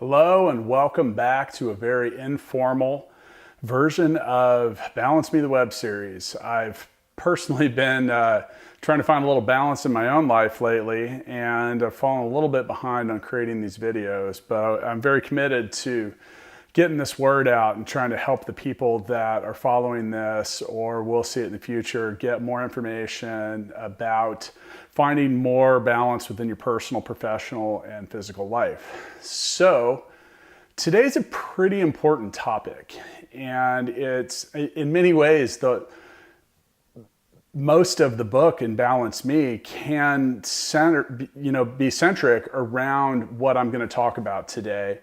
Hello and welcome back to a very informal version of Balance Me the Web series. I've personally been trying to find a little balance in my own life lately, and I've fallen a little bit behind on creating these videos, but I'm very committed to getting this word out and trying to help the people that are following this or will see it in the future get more information about finding more balance within your personal, professional, and physical life. So today's a pretty important topic, and it's in many ways most of the book in Balance Me can be centric around what I'm going to talk about today.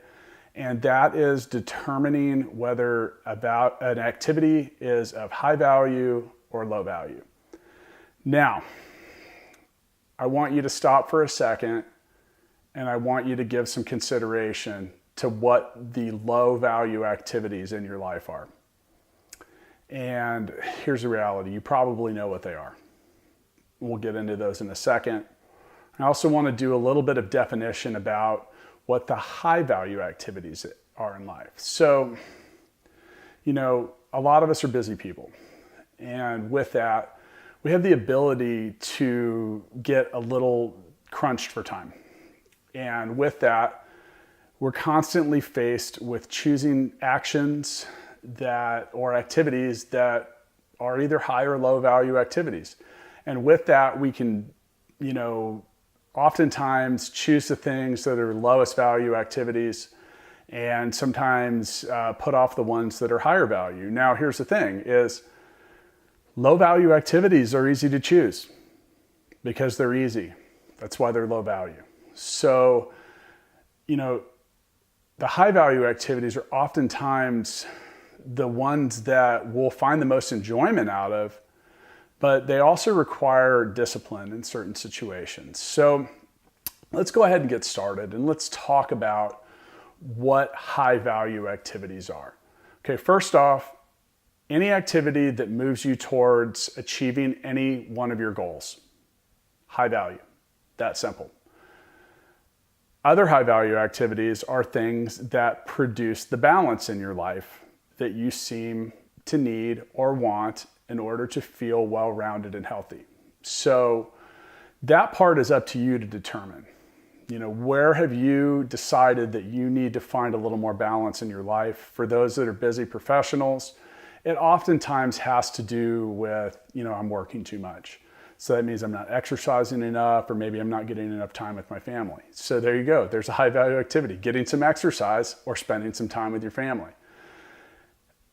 And that is determining whether an activity is of high value or low value. Now, I want you to stop for a second, and I want you to give some consideration to what the low value activities in your life are. And here's the reality. You probably know what they are. We'll get into those in a second. I also want to do a little bit of definition about what the high value activities are in life. So, a lot of us are busy people. And with that, we have the ability to get a little crunched for time. And with that, we're constantly faced with choosing actions or activities that are either high or low value activities. And with that, we can, oftentimes choose the things that are lowest value activities and sometimes put off the ones that are higher value. Now, here's the thing is low value activities are easy to choose because they're easy. That's why they're low value. So, the high value activities are oftentimes the ones that we'll find the most enjoyment out of, but they also require discipline in certain situations. So let's go ahead and get started, and let's talk about what high value activities are. Okay, first off, any activity that moves you towards achieving any one of your goals. High value, that simple. Other high value activities are things that produce the balance in your life that you seem to need or want in order to feel well-rounded and healthy. So that part is up to you to determine. Where have you decided that you need to find a little more balance in your life? For those that are busy professionals, it oftentimes has to do with, I'm working too much. So that means I'm not exercising enough, or maybe I'm not getting enough time with my family. So there you go. There's a high value activity, getting some exercise or spending some time with your family.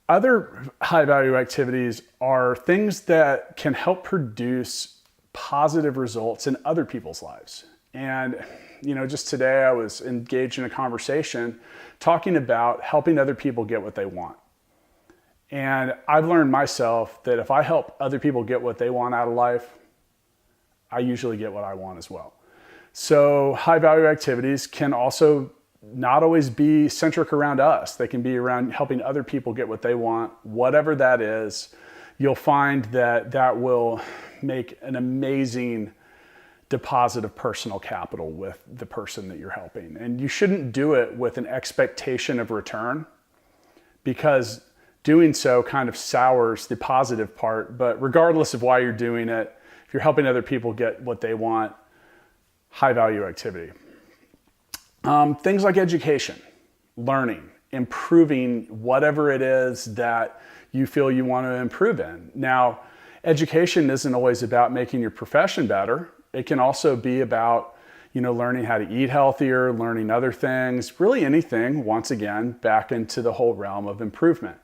Other high value activities are things that can help produce positive results in other people's lives. And, just today I was engaged in a conversation talking about helping other people get what they want. And I've learned myself that if I help other people get what they want out of life, I usually get what I want as well. So high value activities can also not always be centric around us. They can be around helping other people get what they want. Whatever that is, you'll find that will make an amazing deposit of personal capital with the person that you're helping. And you shouldn't do it with an expectation of return, because doing so kind of sours the positive part. But regardless of why you're doing it, if you're helping other people get what they want, high value activity. Things like education, learning, improving whatever it is that you feel you want to improve in. Now, education isn't always about making your profession better. It can also be about, learning how to eat healthier, learning other things, really anything, once again, back into the whole realm of improvement.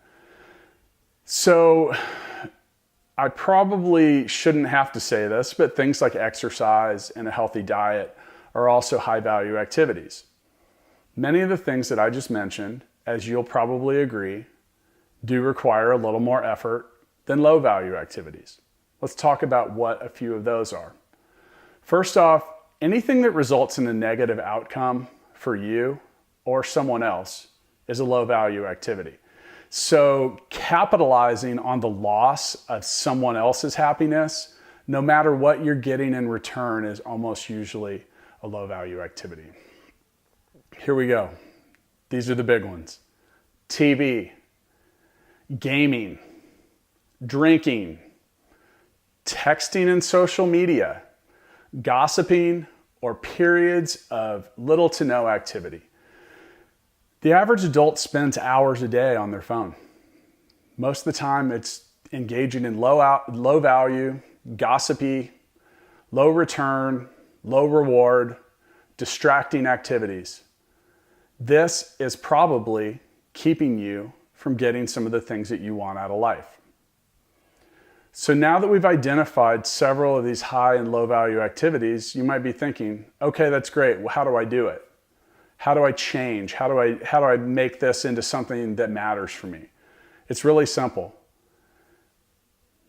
So I probably shouldn't have to say this, but things like exercise and a healthy diet are also high value activities. Many of the things that I just mentioned, as you'll probably agree, do require a little more effort than low value activities. Let's talk about what a few of those are. First off, anything that results in a negative outcome for you or someone else is a low value activity. So capitalizing on the loss of someone else's happiness, no matter what you're getting in return, is almost usually a low value activity. Here we go. These are the big ones. TV, gaming, drinking, texting and social media, gossiping, or periods of little to no activity. The average adult spends hours a day on their phone. Most of the time it's engaging in low value, gossipy, low return, low reward, distracting activities. This is probably keeping you from getting some of the things that you want out of life. So now that we've identified several of these high and low value activities, you might be thinking, okay, that's great. Well, how do I do it? How do I change? How do I make this into something that matters for me? It's really simple.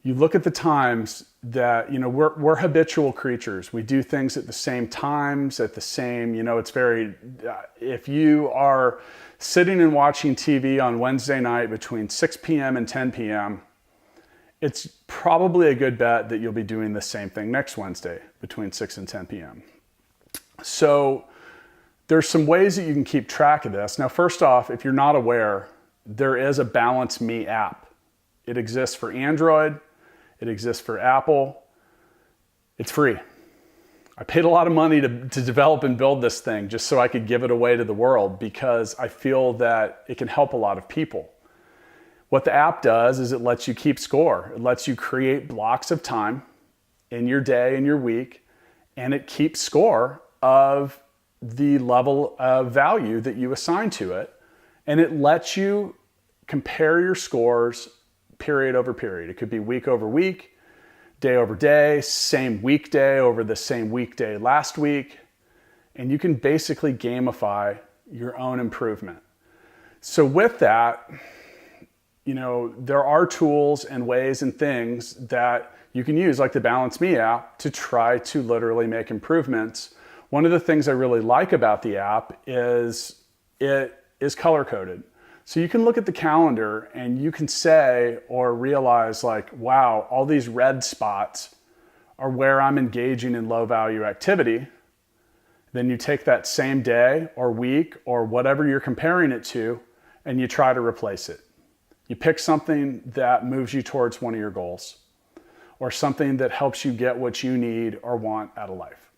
You look at the times that, we're habitual creatures. We do things at the same times, at the same, if you are sitting and watching TV on Wednesday night between 6 p.m. and 10 p.m., it's probably a good bet that you'll be doing the same thing next Wednesday between 6 and 10 p.m. So there's some ways that you can keep track of this. Now, first off, if you're not aware, there is a Balance Me app. It exists for Android. It exists for Apple. It's free. I paid a lot of money to develop and build this thing just so I could give it away to the world because I feel that it can help a lot of people. What the app does is it lets you keep score. It lets you create blocks of time in your day and your week, and it keeps score of the level of value that you assign to it. And it lets you compare your scores period over period. It could be week over week, day over day, same weekday over the same weekday last week. And you can basically gamify your own improvement. So with that, there are tools and ways and things that you can use, like the Balance Me app, to try to literally make improvements. One of the things I really like about the app is it is color-coded. So you can look at the calendar and you can say or realize like, wow, all these red spots are where I'm engaging in low-value activity. Then you take that same day or week or whatever you're comparing it to and you try to replace it. You pick something that moves you towards one of your goals or something that helps you get what you need or want out of life.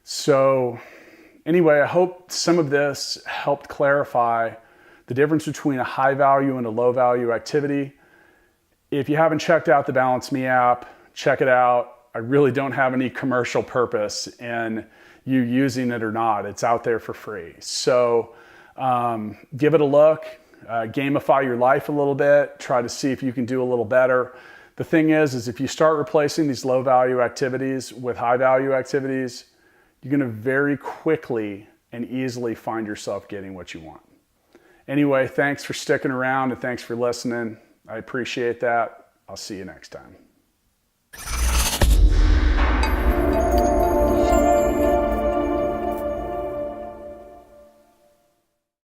So anyway, I hope some of this helped clarify the difference between a high value and a low value activity. If you haven't checked out the Balance Me app, check it out. I really don't have any commercial purpose in you using it or not. It's out there for free. So give it a look. Gamify your life a little bit, try to see if you can do a little better. The thing is if you start replacing these low value activities with high value activities, you're going to very quickly and easily find yourself getting what you want. Anyway, thanks for sticking around and thanks for listening. I appreciate that. I'll see you next time.